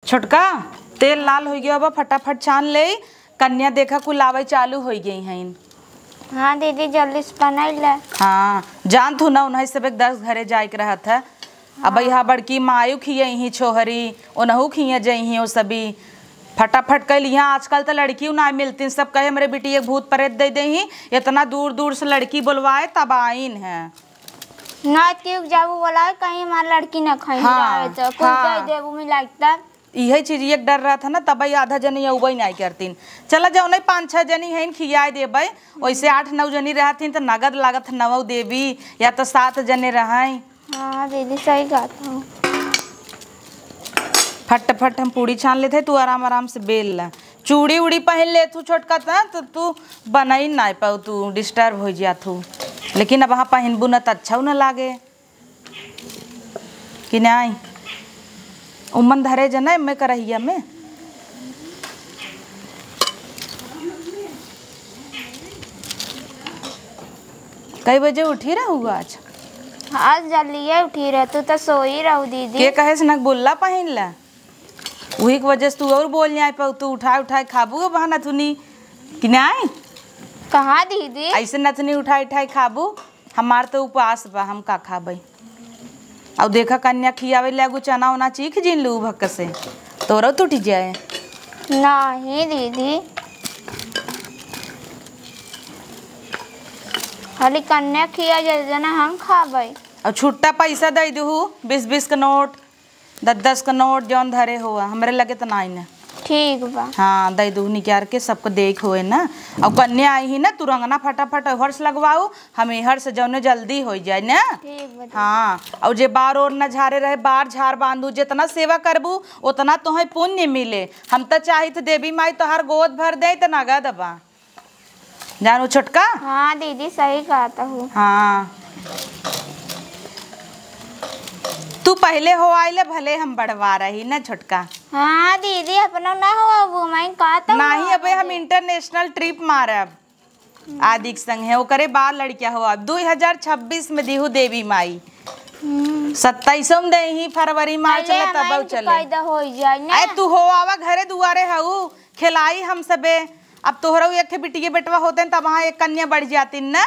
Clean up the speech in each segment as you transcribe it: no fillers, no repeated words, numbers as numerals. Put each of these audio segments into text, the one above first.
छोटका तेल लाल हो गया बा, फटाफट छान ले। कन्या देखा कुल लावे चालू हो गई हैं। हाँ दीदी जल्दी से बनाई ले। हाँ जान थू ना उन्हें सब एक 10 घरे जाए के रहा था। अब यहाँ बड़की मायू खिए ही छोहरी ओनहू खिए जही वो सभी फटाफट कह लिया। आजकल तो लड़की ना मिलती, सब कहे मेरे बेटी एक भूत प्रेत दे दे ही, इतना दूर दूर से लड़की बुलवाए तब आइन है ना क्यों जाबू बोला कहीं हमारा लड़की ना खाई। हाँ, तो कुछ हाँ। दे देबू में लगता यही चीज एक डर रहा था ना, तब आधा जनी अबई नहीं करतीन। चला जाओ नहीं 5-6 जनी है खियाए देब, वैसे 8-9 जनी रहती तो नगद लागत 9 देवी या तो 7 जने रहे। हाँ दीदी सही कहता हूँ। फटाफट हम पूड़ी छान लेते, तू आराम आराम से बेल ला। चूड़ी उड़ी पहन ले तू छोटका था तो तू बनाई ना पाऊ, तू डिस्टर्ब हो जा तू। लेकिन अब वहाँ पहनबू न तो अच्छा न लागे कि नहीं। उमन धरे जना मैं करहिया में कई बजे उठी रहूँ आज? आज जल्दी उठी रह, तू तो सो ही रहू दीदी। के कहे से न बोलला पहन ला, वही की वजह से तू और बोल नहीं पाऊ। तू उठाए उठाए खाबू बहाना थुनी कि नहीं। कहाँ दीदी ऐसे नथनी उठाई उठाई खाबू, हमार तो उपवास बा, हम का खाबई। और देखा कन्या खियावे लगू चना उना चीख जिन लू भक्क से तोरो टूट जाए। नहीं दीदी खाली कन्या खिया जना हम खाबई। और छुट्टा पैसा दे दू 20-20 का नोट 10-10 का नोट जौन धरे हुआ हमरे लगे तो नहीं ना। ठीक बा। हाँ दे दू निकाल के सबको देख हुए ना। और कन्या आई ही ना तू रंगना फटाफट हर्ष लगवाऊ, हमें हर्ष जौने जल्दी हो जाए ना। ठीक बा। हाँ और जे बार और न झारे रहे बार झार बांधू, जितना सेवा करबू उतना तुम्हें पुण्य मिले। हम तो चाही तो देवी माई तोहार गोद भर दे तो नगद बा, जानू छोटका। हाँ दीदी सही कहता हूँ। हाँ तू पहले हो आइले भले हम बढ़वा रही ना छोटका। हाँ दीदी अपना ना हुआ वो मैं कहता हूँ नहीं अबे हम इंटरनेशनल ट्रिप मारब आदिक संग है वो करे बार लड़किया हो। अब 2026 में दिहू देवी माई 27 में दे ही फरवरी मार्च में तब चले। हो जाए ना। अरे तू हो आवा घरे दुआरे हऊ खिलाई हम सबे। अब तोहरा एक बिटिया बेटवा होते तब वहाँ एक कन्या बढ़ जाती ना।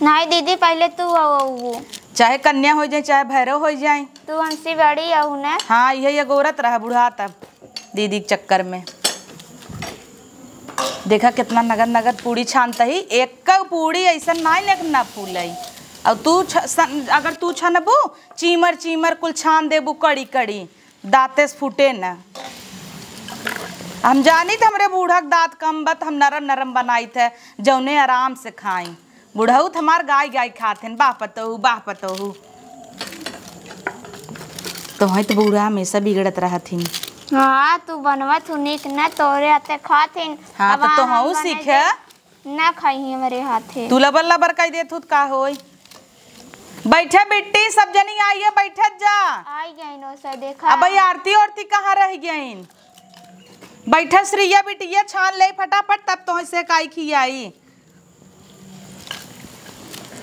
नहीं दीदी पहले तू वो चाहे कन्या हो जाए चाहे भैरव हो जाए, तू हमसे बड़ी आहू ना। हाँ यही गोरत रहा बुढ़ा तब दीदी के चक्कर में। देखा कितना नगद नगद पूड़ी छानता ही, एक पूड़ी ऐसा ना फूल। और तू अगर तू छनबू चीमर चीमर कुल छान देबू कड़ी कड़ी दांते से फूटे न। हम जानी थे हमरे बूढ़ा दांत कम बत हम नरम नरम बनाई थे जौने आराम से खाई। बुढ़ऊ हमार गाय गाय खाते बाह पतहू तो है तो बूढ़ा हमेशा बिगड़त रहा थी। हाँ तू बनवा तू निक ना तोरे हाथे खाथिन। हाँ तो हूँ सीख ना खाई हमारे हाथे। तू लबर लबर कह दे तू का होई। बैठे बिट्टी सब जनी आई है बैठत जा। आई गई नो से देखा। अब आरती औरती कहाँ रह गई। बैठा श्रिया बिटिया छान ले फटाफट तब तो से काई खियाई।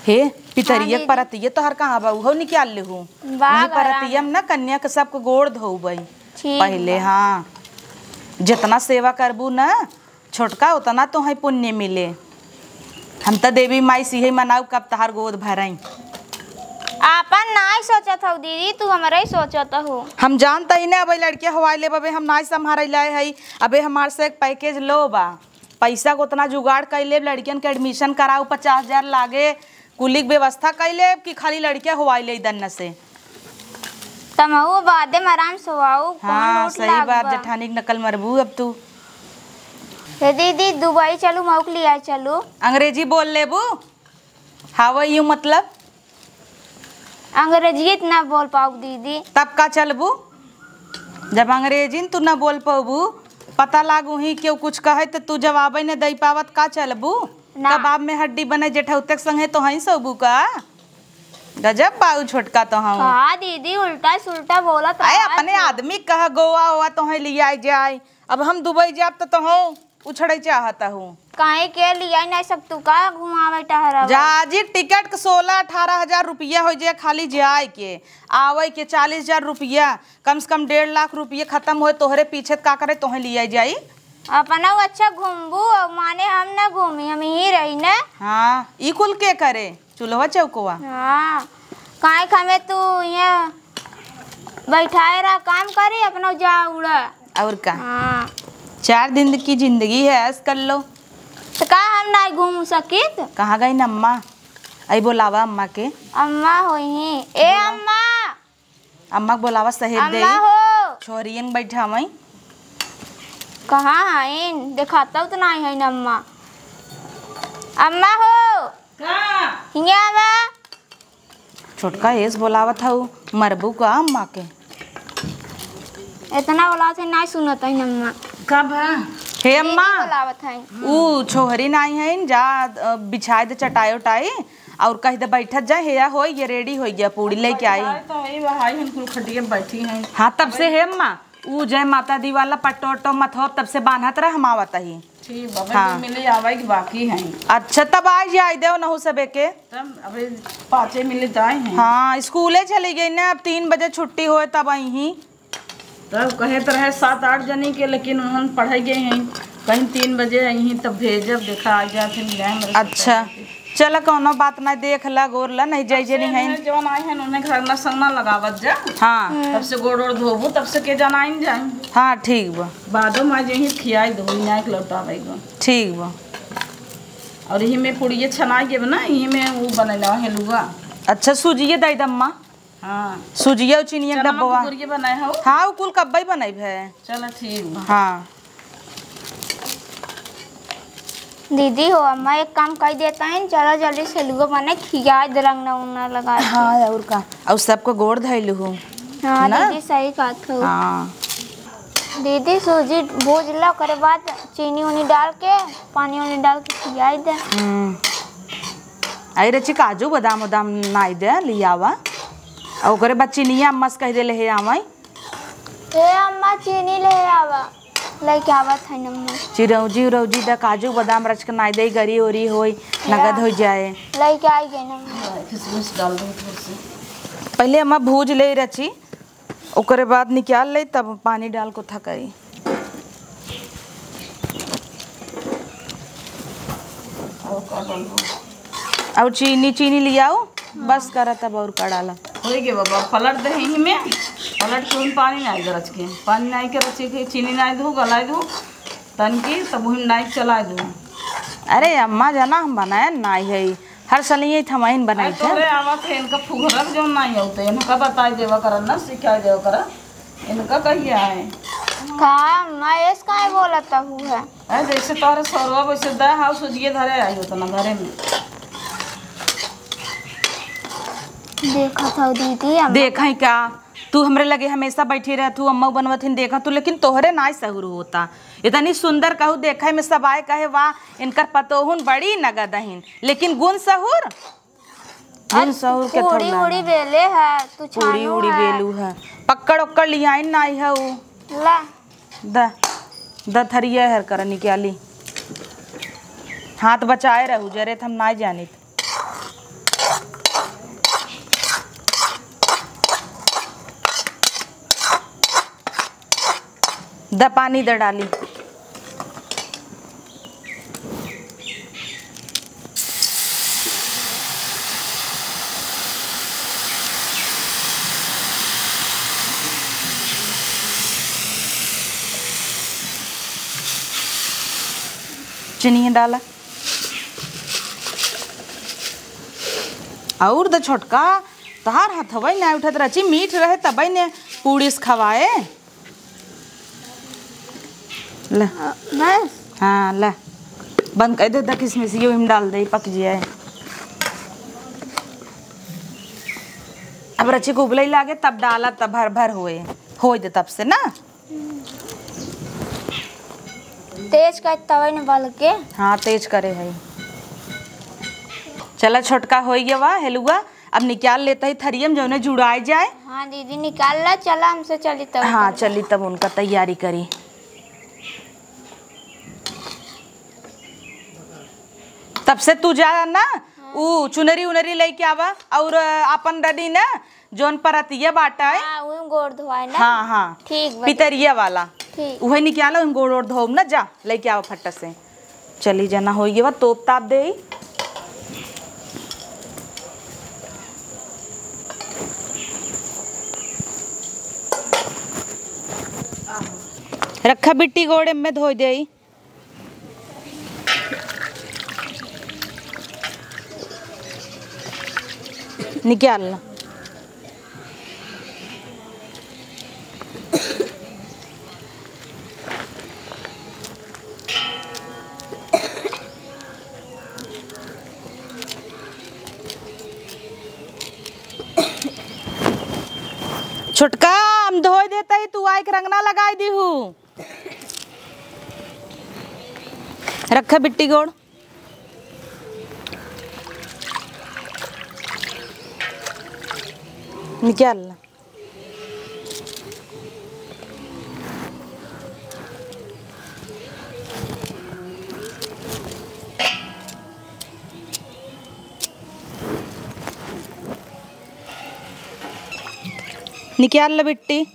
हे पितरिया परतिया तोहर कहाँ बा हो निकाल ले हूँ परतिया ना कन्या के सबको गोड़ धोबई पहले। हाँ जितना सेवा करबू ना छोटका उतना तो है पुण्य मिले। हम तो देवी माई सिहे मनाऊ कब तहार गोद भरई। आपन नहीं सोचत हो दीदी तू हमारा ही सोचत हो। हम जानता ही ना अब लड़किया हवाई ले बबे हम नहीं संभाल लाए है। अबे हमार से एक पैकेज लो बा, पैसा को उतना जुगाड़ कर ले लड़कियन के एडमिशन कराऊ 50,000 लागे कुलिक व्यवस्था कर ले कि खाली लड़किया हवाई ले दन्न से तमहु बादे में आराम सोआऊ। हाँ सही बात जेठानी की नकल मरबू। अब तू दीदी दुबई चलू मऊक लिया चलू। अंग्रेजी बोल लेबू हाउ आर यू मतलब अंग्रेजी इतना बोल पाऊ दीदी। तब का चलबू जब अंग्रेजी तू न बोल पाबू पता लागू ही क्यों कुछ कहे तो तू जवाब न दे पावत का चलबू। कबाब में हड्डी बने जेठौते संगे तो हई सोबू का गजब बाऊ छोटका तो हम। हाँ दीदी उल्टा सुल्टा बोला तो अपने आदमी कह गोवा हुआ तो लिया जाए। अब हम दुबई जाब तो हो उछड़े चाहता हूँ। काहे के लिया नहीं सकतू का घुमावे टहरा जाजी टिकट के 16-18 हजार रुपया हो जाए खाली जाए के, आवे के 40,000 रुपया, कम से कम 1.5 लाख रुपया खत्म होए तोहरे पीछे का करे तोहे लिया जाई। अपना अच्छा घूमबू माने हम ना घूमी हम ही रही ना। हाँ ई कुल के करे चूल्हा चौकवा। हाँ काहे खामे तू यहाँ बैठाए रहा काम करे अपना जा उड़ा और का। हाँ 4 दिन की जिंदगी है, ऐस कर लो। तो का हम ना घूम सकित। कहाँ गई न अम्मा? आई बोलावा अम्मा के। अम्मा होई ए अम्मा। अम्मा बोलावा सहेब दे। अम्मा हो छोरियन बैठा मई। कहाँ आइन दिखाता तो नहीं है अम्मा। अम्मा हो हिंगे आवा। छोटका एस बोलावा था मरबू का अम्मा के। इतना बोला से नहीं सुनत है अम्मा। कब हे अम्मा बोलावत है ऊ छोहरी नहीं है जा बिछाए दे चटाई उटाई और कहीं दे बैठत जा हेया हो ये रेडी हो गया पूड़ी लेके आई तो वही भाई हम कुल खटिया बैठी हैं। हाँ तब से हे अम्मा ऊ जय माता दी वाला पट्टो वट्टो मथो तब से बांधत रहा हम आवत ही। ठीक बाबा हाँ। मिले आवे की बाकी हैं। अच्छा तब आज जाए दे नहु सबे के। तब अबे 5 मिले जाए हैं। हाँ स्कूले चली गई ना, अब 3 बजे छुट्टी होए तब आई ही। तब कहे तो रहे 7-8 जनी के, लेकिन उन्होंने पढ़ाई गए हैं कहीं 3 बजे आई हैं तब भेजब देखा आ जा फिर। अच्छा चल कोनो बात नहीं, देख ला गोर ला नहीं जाई जे नहीं है जवन आए हैं उन्हें घर ना संगना लगावत जा। हाँ तब से गोड़ ओड़ धोबू तब से के जाना आइन जाए। हाँ ठीक बा बादो में यही खियाई दो नाक लौटावे गो। ठीक बा। और यही में पुड़िए छनाई के बना यही में वो बनेला हेलुआ। अच्छा सूजिए दई दम्मा। हाँ सूजिया चीनिया चना डब्बा। पुड़िए बनाए हो। हाँ वो कुल कब्बई बनाई है। चलो ठीक बा। हाँ दीदी हो अम्मा एक काम कर देता है चलो जल्दी से लुगो बने खिया रंग ना उना लगा के। हाँ और का और सबको गोड़ धैलू हूँ। हाँ ना? दीदी सही बात हो। हाँ दीदी सूजी भूज लो करे बाद चीनी उनी डाल के पानी उनी डाल के खिया दे। आई रची काजू बादाम उदाम नाई दे लियावा और ओकरे बाद चीनिया अम्मा से कह दे ले आवा। हे अम्मा चीनी ले आवा लेके आवत है अम्मा। चिरौजी उरौजी दा काजू बादाम रच के नाई दे गरी ओरी होई नगद हो जाए। लेके आई गए अम्मा। किशमिश डाल दो थोड़ी सी। पहले अम्मा भूज ले रची ओकरे बाद निकाल ले तब पानी डाल को था करी। और चीनी लियाओ बस करा तब और का डाला हो गया बाबा। पलट दे यहीं में पलट के पानी नहीं रच के पानी नहीं के रचे के चीनी नहीं दो गलाई दो तन की तब वही नहीं चला दो। अरे अम्मा जाना हम बनाए नहीं है हर साल ये थमाइन बनाई थे। तोरे आवा थे इनका फुहरक जो नहीं होते इनका बताई देवा कर ना सिखाई देवा कर इनका कहिया है का मैं एस काहे बोलता हूँ है जैसे तोरे सरवा वैसे दे हाउ सुजिए धरे आई हो तना घरे में। देखा था दीदी अम्मा। देखा ही क्या तू हमरे लगे हमेशा बैठी रह तू अम्मा बनवथिन देखा तू लेकिन तोहरे नाई सहूर होता इतनी सुंदर कहू देखा में सब आए कहे वाह इनकर पतोहुन बड़ी नगदहीन लेकिन गुण सहूर के उड़ी उड़ी बेले है तू उड़ी उड़ी बेलू है पकड़ उक्कड़ लिया नाई है वो ला द थरिया हर कर निकाली हाथ बचाए रहू जरे हम ना जानी। द पानी द डाली चीनी डाला और द छोटका तहार हथवई ना उठत रची मीठ रहे तबई ने पूड़ी से खवाए ले बस। हाँ ले बंद कर दे द किसमिस ये हम डाल दे पक जाए। अब रची को उबलई लागे तब डाला तब भर भर हो दे तब से ना तेज का तवे न बल के। हाँ तेज करे है। चला छोटका हो गया वा हेलुआ अब निकाल लेता ही थरियम जो जुड़ाए जाए। हाँ दीदी निकाल ला चला हमसे चली तब। हाँ चली तब उनका तैयारी करी। तब से तू जा ना ऊ चुनरी उनरी लेके आवा और अपन डडी ना जोन परतिया बाटा है हाँ वो गोड़ धोआए ना। हाँ हाँ ठीक बा पितरिया वाला ठीक। वही निकाला उन गोड़ ओड़ धोब ना जा लेके आवा फट्टा से। चली जाना हो गया तोप ताप दे रखा बिट्टी गोड़े में धो दे निकालना। छोटका हम धो देता ही तू आके रंगना लगाई दी हूँ। रखा बिट्टी गोड़ निकालना। निकाल ला बिट्टी।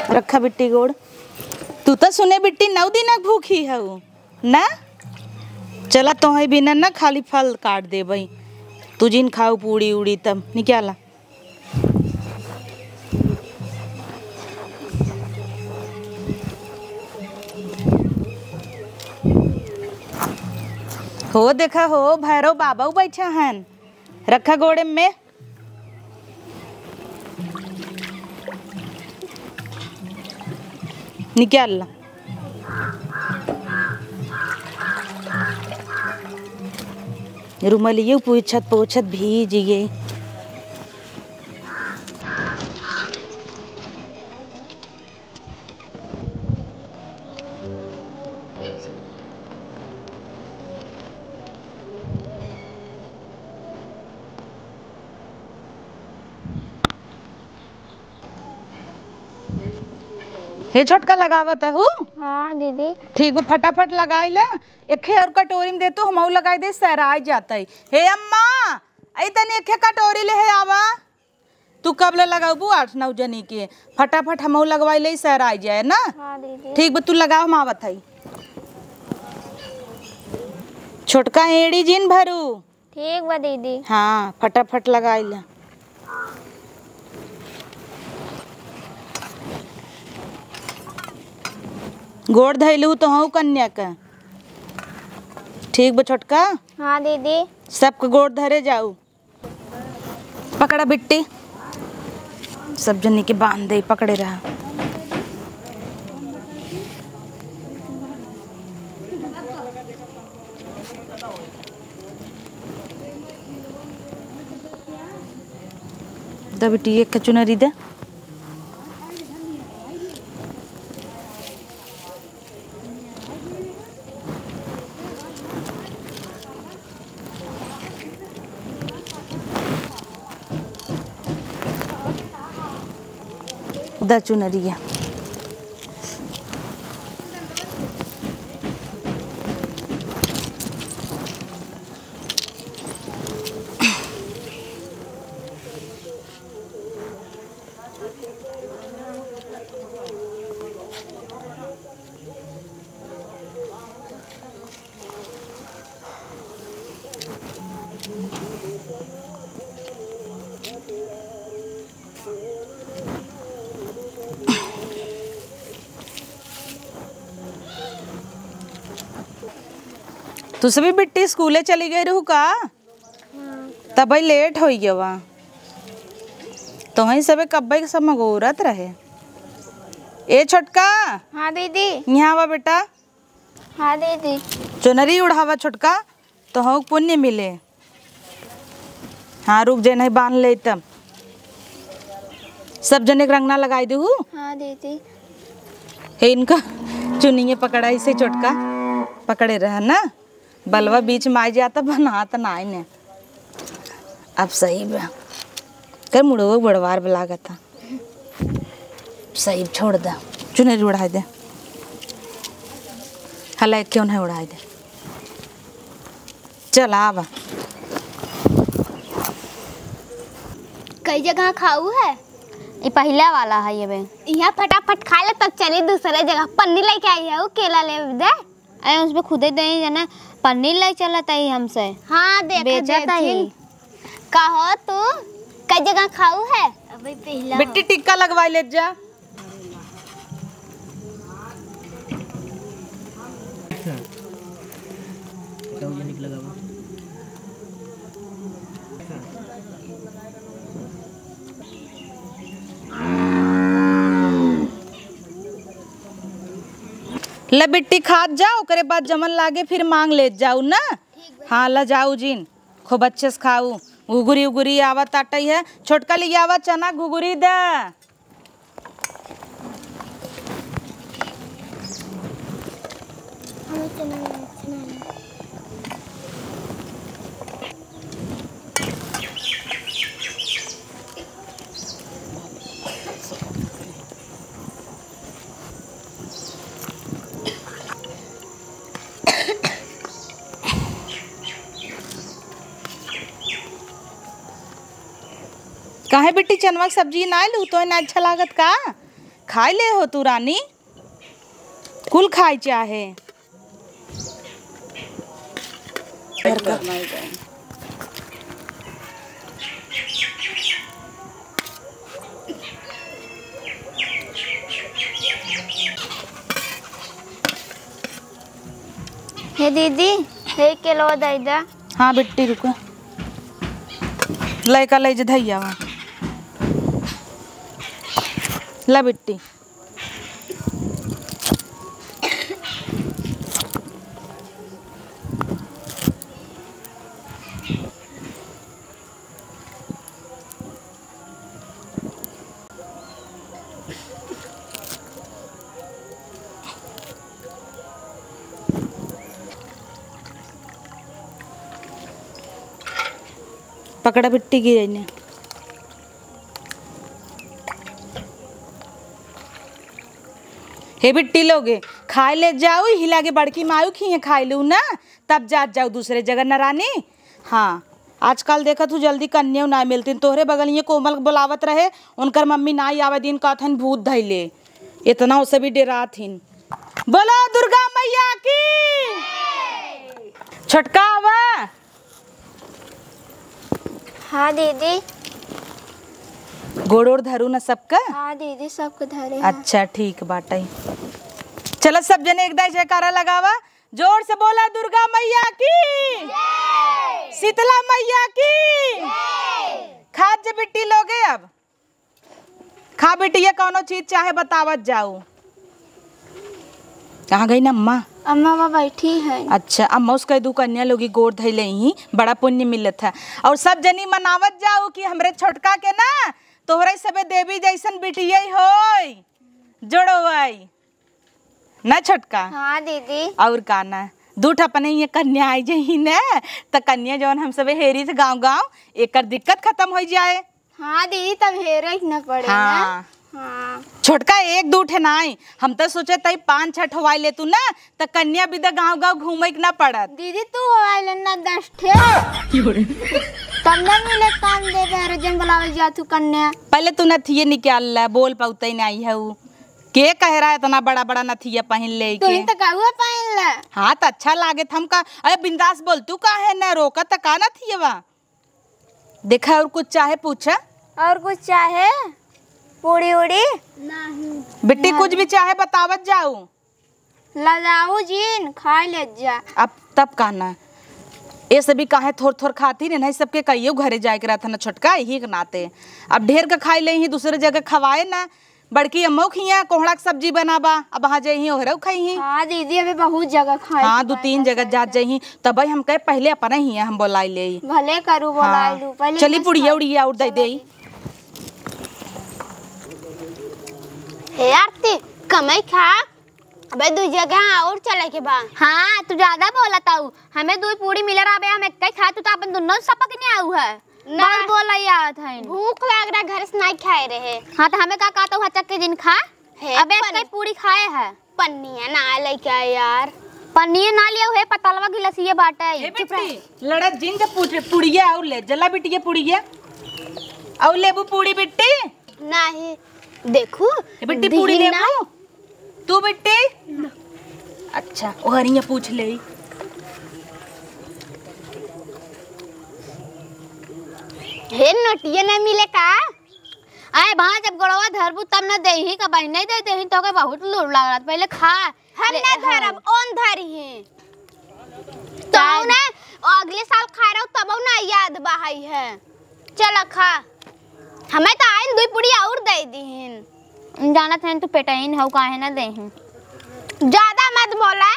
रखा बिट्टी गोड़ तू तो सुने बिट्टी 9 दिन भूखी है ना। चला तो है बिना ना खाली फल काट दे भाई तू जिन खाओ पूड़ी उड़ी तब निकाला। हो देखा हो भैरव बाबा बैठा हैं। रखा गोड़े में निकालना। रुमालिये पूछत पूछत भीज गई। हे छोटका लगावत है हाँ दीदी ठीक है फटाफट लगाई ले। एक और कटोरी में दे तो हम लगाई दे सहराई जाता है। हे अम्मा आई तनी एक कटोरी ले है आवा तू कब ले लगाबू 8-9 जनी के फटाफट हम लगवाई ले सहराई जाए ना। हाँ दीदी ठीक बा तू लगाओ हम आवत है। छोटका एड़ी जिन भरू ठीक बा दीदी। हाँ फटाफट लगाई ले। गोड़ धैलू तो हूँ कन्या का ठीक बा छोटका। हाँ दीदी सबके गोड़ धरे जाऊ। पकड़ा बिट्टी सब जनी के बांध दे पकड़े रहा। दा बिट्टी एक चुनरी दे। दा चुनरिया तू सभी बिट्टी स्कूले चली गई रहू का तब भाई लेट हो गया वहाँ तो वहीं सबे कब्बे के सब मगोरत रहे। ए छोटका हाँ दीदी यहाँ आवा बेटा। हाँ दीदी चुनरी उड़ावा छोटका तो हो पुण्य मिले। हाँ रुक जे नहीं बांध ले तब सब जने के रंगना लगाई दू। हाँ दीदी हे इनका चुनिए पकड़ा इसे छोटका पकड़े रहा ना बलवा बीच में आ जाता बनाता ना ने। अब सही बा कर मुड़ो बड़वार लागत था सही छोड़ दे चुनरी उड़ा दे हला क्यों नहीं उड़ा दे चल आवा कई जगह खाऊ है ये पहला वाला है ये बे यहाँ फटाफट खा ले तब चली दूसरे जगह पन्नी लेके आई है वो केला ले दे अरे उसमें खुदे दे जाना पनीर ले चला था ही हमसे हाँ देख बेचा था ही कहो तू कई जगह खाऊ है अभी पहला बिट्टी टिक्का लगवाई ले जा ले बिट्टी खात जाओ करे बाद जमन लागे फिर मांग ले जाऊ ना हाँ ला जाऊ जीन खूब अच्छे से खाऊ घुघुरी उगुरी आवत आटई है छोटका ले आवत चना घुघुरी दे काहे बेटी चनवा की सब्जी ना लू तो ना अच्छा लागत का खाई ले हो तू रानी कुल खाई चाहे हे दीदी हे किलो दे दा हाँ बेटी रुको लैका ले धैया वहाँ ला बिट्टी पकड़ा बिट्टी की रहने हे बिट्टी लोगे खाए ले जाओ हिला के बड़की मायू खी खाई लू ना तब जात जाओ दूसरे जगह न रानी हाँ आजकल देखा तू जल्दी कन्या ना मिलती तोहरे बगल ये कोमल बुलावत रहे उनकर मम्मी ना आवे दिन कहथन भूत धैले इतना उसे भी डरा थीन बोलो दुर्गा मैया की छोटका आवा हाँ दीदी गोड़ ओड़ धरू न सबका हाँ दीदी सबको धरे अच्छा ठीक बाटा चलो सब जने एक दाई जयकारा लगावा जोर से बोला दुर्गा मैया की शीतला मैया की खाद जे बिट्टी लोगे अब खा बेटी ये कौनो चीज चाहे बतावत जाओ कहाँ गई ना अम्मा अम्मा वहाँ बैठी है अच्छा अम्मा उसका दू कन्या लोगी गोड़ धैले ही बड़ा पुण्य मिलत है और सब जनी मनावत जाओ कि हमरे छोटका के ना तोहरे सबे देवी जैसन बिटिया होय जोड़ोई ना छोटका हाँ दीदी और का ना दूठ अपने ये कन्या आई जही ने तो कन्या जौन हम सबे हेरी थे गांव गांव एकर दिक्कत खत्म हो जाए हाँ दीदी तब हेरे न पड़े हाँ हाँ छोटका एक दू ठे नाई हम तो सोचे तई 5-6 ठवाई ले तू ना तो कन्या बिदा गांव गांव घूमे के ना पड़त दीदी तू आइल ना 10 ठे तब ना मिले काम दे दे जन बुलावल जा तू कन्या पहले तू नथिये निकाल ला बोल पाउते नहीं है वो के कह रहा है इतना बड़ा बड़ा नथिया पहन ले तू के तो कहूँ पहन ले हाँ तो अच्छा लागे हम का अरे बिंदास बोल तू का है ना रोका तो का नथिया वा देखा और कुछ चाहे पूछा और कुछ चाहे पूरी उड़ी नहीं बेटी कुछ भी चाहे बतावत जाओ लजाऊ जीन खा ले जा अब तब कहना ये सभी काहे थोड़ थोड़ खाती नहीं सबके कहियो घरे जाए के रहता ना छोटका यही के नाते अब ढेर का खाई ले ही दूसरे जगह खवाए ना बड़की अम्मो खिया कोहड़ा के सब्जी बनाबा अब वहाँ जाही ओहरा खाई ही हाँ दीदी अभी बहुत जगह खाए हाँ 2-3 जगह जात जाही तब हम कहे पहले अपना ही हम बोलाई ले भले करू बोला लू पहले चली पुड़िया उड़िया उड़ दे दे हे आरती कमाई खा अबे दू जगह और चले के बा हाँ तू ज्यादा बोला ताऊ हमें 2 पूरी मिल रहा बे हम एक खा तू तो अपन दोनों सपक नहीं आऊ है बाल बोला याद है भूख लग रहा घर से नहीं खाए रहे। हाँ तो हमें का कहता हूँ चक्के दिन खा अबे कई पूरी खाए है पन्निया ना लेके यार पनीर ना लिया हुए पतलवा की लसीए बाटे ए बेटी लड़त जिन जब पुड़िया और ले जला बिटिया पुड़िया और लेबू पूड़ी बिट्टी नहीं देखू बिट्टी पूड़ी लेबू तू बिट्टी अच्छा ओहरिया पूछ ले हे नोटिया ना मिले का आए वहाँ जब गड़वा धरबू तब न देही का भाई नहीं दे देही तो के बहुत लूर लग रहा पहले खा हम ना धरब ओन धरी है तो ना अगले साल खा रहा हूँ तब ना याद बहाई है चल खा हमें तो आइन दो पूरी और दे दीन जाना था तू पेटाइन हो काहे ना देही ज्यादा मत बोला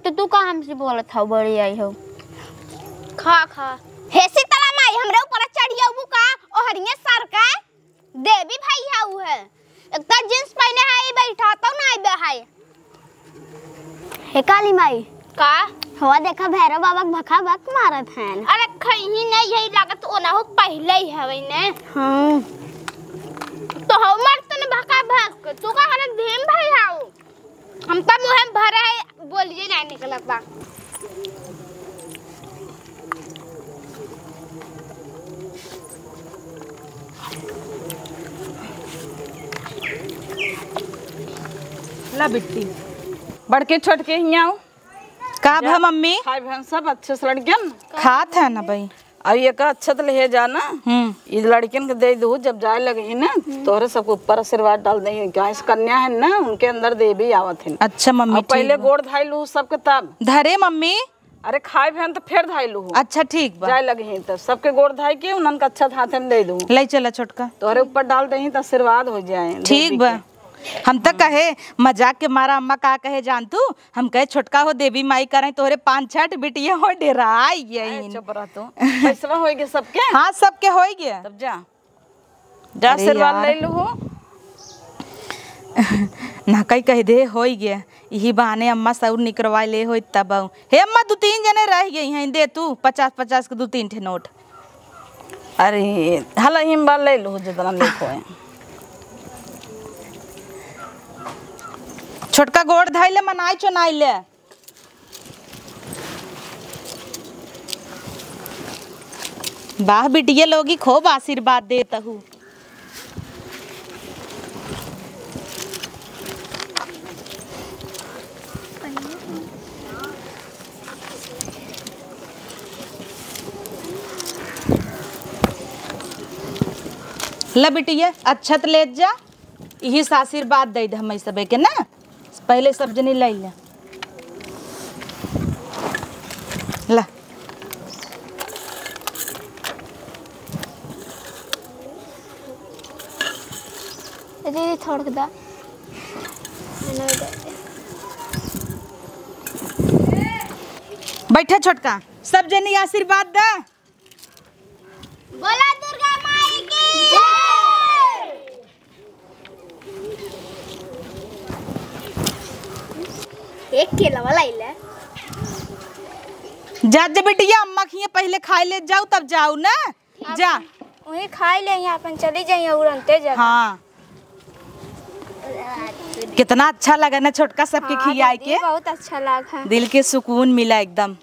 तो तू का हमसे बोलत हो बड़ी आई हो खा खा हेसी तला माई हमरे ऊपर चढ़िया बुका ओ हरिये सर का देवी भाई हाउ है एक तो जींस पहने है बैठा तो ना बहाई हे काली माई का हवा देखा भैरव बाबा भखा भक मारत हैं अरे कहीं नहीं यही लागत ओना हो पहले ही हवे ने हां तो हम मरतन भका भक तू का हरे धीम भाई हाउ हम तो मुंह भरा है बोलिए नहीं निकलत बा ला बिट्टी बड़के छोटके हियाँ का भा मम्मी खाए भैन सब अच्छे से लड़कियन खात है ना भाई अब ये का अच्छा तो ले जाना ये लड़कियन के दे दू जब जाए लगे ना तोहरे सबको ऊपर आशीर्वाद डाल दे गैस कन्या है ना उनके अंदर देवी आवत है अच्छा मम्मी पहले गोड़ धाई लू सबके तब धरे मम्मी अरे खाए भैन तो फिर धाई लू अच्छा ठीक बा जाए लगे तब सबके गोड़ धाई के उनन का अच्छा हाथ में दे दू ले चला छोटका तोहरे ऊपर डाल दे तो आशीर्वाद हो जाए ठीक बा हम तो कहे मजाक के मारा अम्मा का कहे जान तू हम कहे छोटका हो देवी माई करे तोहरे 5-6 बिटिया हो डेराई यही चुप रह तू पैसा होएगे सबके हाँ सबके हो गया तब जा जा आशीर्वाद ले लू ना कई कह दे हो गया यही बहाने अम्मा सौर निकलवा ले हो तब हे अम्मा 2-3 जने रह गई हैं दे तू 50-50 के 2-3 ठे नोट अरे हला हिम बाल ले लू जितना लेखो है छोटका गोड़ धाइले मनाई चुनाइले वाह बिटिया लोगी खूब आशीर्वाद देता हूँ ला बिटिया अच्छा तो ले जा यही से आशीर्वाद दे दे हम सब के ना पहले सब जनी ले ला दीदी थोड़ दा बैठा छोटका सब जनी आशीर्वाद दे बोला दुर्गा माई की जय। एक केला वाला इले जा जा बिटिया अम्मा खिए पहले खाए ले जाओ तब जाओ ना जा वही खाई ले यहाँ अपन चली जाइए उड़नते जगह हाँ कितना अच्छा लगा ना छोटका सबके खियाए के बहुत अच्छा लगा दिल के सुकून मिला एकदम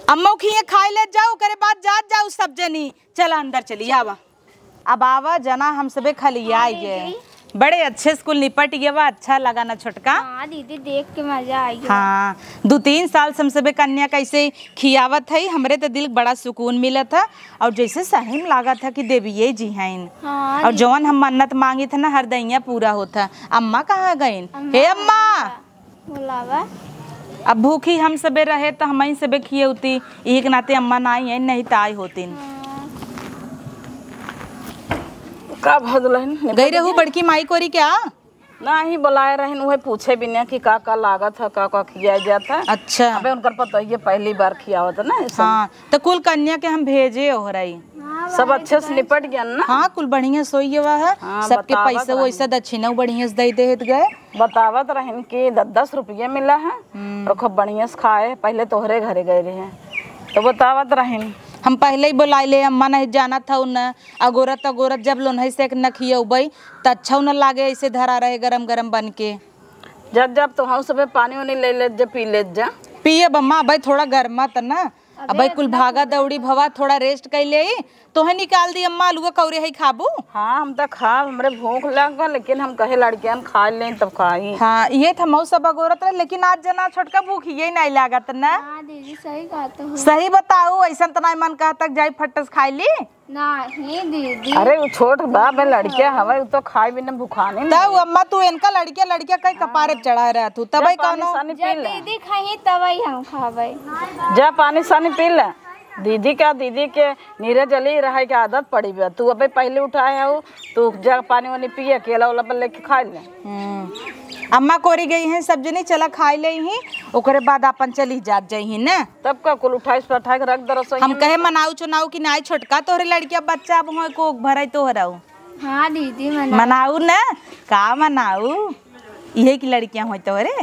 अम्मा खिए खाए ले जाओ करे बाद जा जाओ सब जनी चला अंदर चली आवा अब आवा जना हम सबे खलिया गए बड़े अच्छे स्कूल निपट गया वा अच्छा लगा ना छोटका हाँ दीदी देख के मजा आई हाँ 2-3 साल से हम सबे कन्या कैसे खियावत है हमरे तो दिल बड़ा सुकून मिला था और जैसे सही में लगा था कि देवी ये जी हैं हाँ और जौन हम मन्नत मांगी थे ना हर दैया पूरा होता अम्मा कहाँ गई हे अम्मा बुलावा अब भूखी हम सबे रहे तो हम ही सबे खिए होती एक नाते अम्मा ना आई नहीं तो आई होती का भदलहन गई रहू बड़की माई कोरी क्या ना ही बुलाए रहन वही पूछे भी नहीं कि का लागत है का खिया जाता है अच्छा अबे उनकर पता ये पहली बार खियावत ना हाँ तो कुल कन्या के हम भेजे हो रही सब अच्छे से निपट गया ना हाँ कुल बढ़िया सोई हुआ है हाँ, सबके बतावत पैसा वैसा दक्षिणा बढ़िया से दे देत गए बतावत रहन कि 10 रुपये मिला है और खूब बढ़िया से खाए पहले तोहरे घरे गए रहे तो बतावत रहन हम पहले ही बुलाई ले, अम्मा नहीं जाना था न। अगोरत जब लोनही से न खियबै त अच्छा न लागे ऐसे धरा रहे गरम गरम बन के। जब तो हम सब पानी वानी ले ले जा, पी ले जा। पिए बम्मा भाई थोड़ा गर्मा त ना, अब भाई कुल भागा दौड़ी भवा, थोड़ा रेस्ट कर ले तो है निकाल दी अम्मा आलू कौरे है खाबू। हाँ हम तो खा, हमरे भूख लगा, लेकिन हम कहे लड़कियां खा लें तब खाई। हाँ ये था मऊ सब अगोरत रहे, लेकिन आज जना छोटका भूख ये नहीं लागत ना। हाँ दीदी सही कहते हो। सही बताओ, ऐसा तो नहीं मन कहता जाई फटस खाई ली। नहीं दीदी। अरे वो छोट बाप है, लड़कियां हवा तो खाई भी ना, भूखाने तब अम्मा तू इनका लड़किया कई कपारे चढ़ा रहा तू तब पानी पी ले। दीदी खाई तब हम खावे। जा पानी सानी पी ले। दीदी के नीरे जली रहे की आदत पड़ी बा। तू अबे पहले उठाए हो, तू जा पानी वानी पिए, केला वाला पर लेके खा ले। अम्मा कोरी गई हैं सब्जी नहीं, चला खाई ले ही, ओकरे बाद अपन चली जात जाई ना। तब का कुल उठाई पठाई के रख दे रसोई। हम कहे मनाऊ चुनाऊ कि नाई छोटका तोहरे लड़किया बच्चा अब हो को भराई तोहराऊ। हाँ दीदी मनाऊ ना, का मनाऊ यही की लड़कियां हो तोहरे।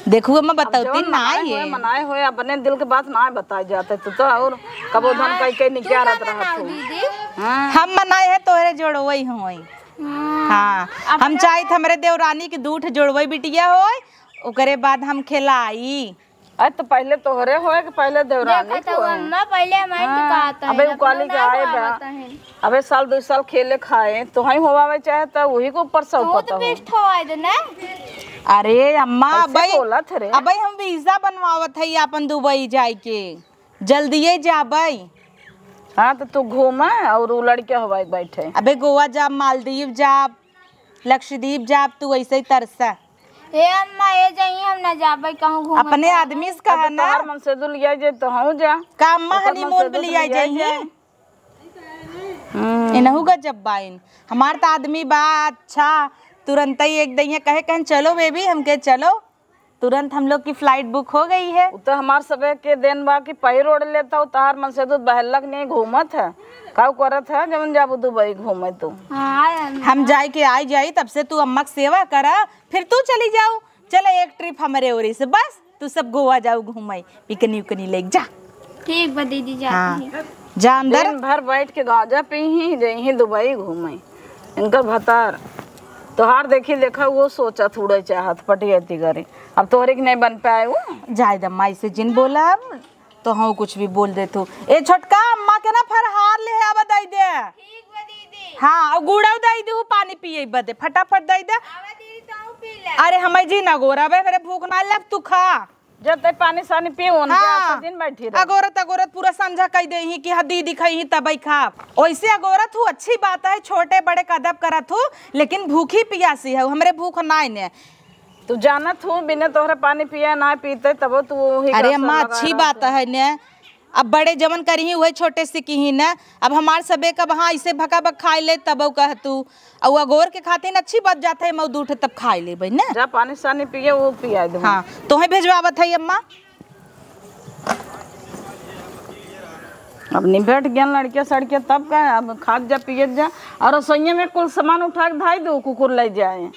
देखो अम्मा बताती ना ये मनाए हुए अपने दिल के बात ना बताए जाते। तो और कबो धन कई निकालत रहा तू। हम मनाए है तोहरे जोड़वई होई। हाँ हम चाहे हमरे देवरानी के दूठ जोड़वई बिटिया होई, ओकरे बाद हम खिलाई। अरे तो पहले तोहरे होए कि पहले देवरानी को? अम्मा पहले हमारे कहता है। अबे उकाली के आए बा, अबे साल 2 साल खेले खाए तो ही होवावे चाहे तो वही को ऊपर सब पता हो। बेस्ट होवाए दे ना। अरे अम्मा भाई रे अबे हम वीजा बनवावत है अपन दुबई जाए के, जल्दी जाबई। हाँ तो तू घूमा और वो लड़के हवाई बैठे। अबे गोवा जाब, मालदीव जाब, लक्षद्वीप जाब, तू ऐसे ही तरसा। ए अम्मा ये जाइए हम ना जाबे कहूं घूम। अपने आदमी से कहा ना तोहर मन से दुल लिया जे तो हम जा का अम्मा हनीमून पे लिया जाइए। इनहु का जब बाइन हमार तो आदमी बा अच्छा, तुरंत ही एक दैया कहे कहन चलो बेबी, हम कहे चलो, तुरंत हम लोग की फ्लाइट बुक हो गई है। तो हमार सबे के दिन बा की पैर ओढ़ लेता हूँ, तहार मन से दूध बहलक नहीं घूमत है, काउ करत है जब जाबू दुबई घूमे तू। हम जाए के आई जाई तब से तू अम्मा की सेवा करा, फिर तू चली जाओ। चले एक ट्रिप हमारे ओरी से, बस तू सब गोवा जाओ घूमे, पिकनी उकनी ले जा। ठीक बा दीदी जाती है। जा अंदर दिन भर बैठ के गांजा पी ही जही दुबई घूमे। इनका भतार तोहार देखी देखा वो सोचा थोड़ा चाहत पटियती करे, अब तोहरे की नहीं बन पाए वो। जाए दम्मा इसे जिन बोला तो हाँ कुछ भी बोल दे तू। ए छोटका अम्मा के ना फरहार ले आवा दई दे। ठीक बा दीदी। हाँ और गुड़ा दई दे, पानी पिए बदे फटाफट दई दे। आवा दीदी तो पी ले। अरे हमें जी ना गोरा बे, मेरे भूख ना लग, तू खा जब तक पानी सानी पिए उन हाँ। दिन बैठी रह। अगोरत पूरा समझा कह दे ही कि हदी दिखाई ही तबई खा। वैसे अगोरत हूँ अच्छी बात है, छोटे बड़े कदब करत हूँ, लेकिन भूखी पियासी है, हमरे भूख ना ने। तू जानत हूँ बिना तोहरे पानी पिया ना पीते तब तू वही। अरे अम्मा अच्छी बात है ने, अब बड़े जमन करी ही वही छोटे से की ही ना। अब हमार सबे का वहाँ ऐसे भका भक खाई ले तब कह तू, और अगोर के खाते अच्छी बात जाता है मऊ दूठ तब खाई ले भाई ना। जा पानी सानी पिए वो पिया दे। हाँ तो ही भेजवावत है अम्मा। अब निबट गया लड़के सड़के तब का, अब खाद जा पिए जा और रसोइये में कुल सामान उठा के धाई दो, कुकुर ले जाए।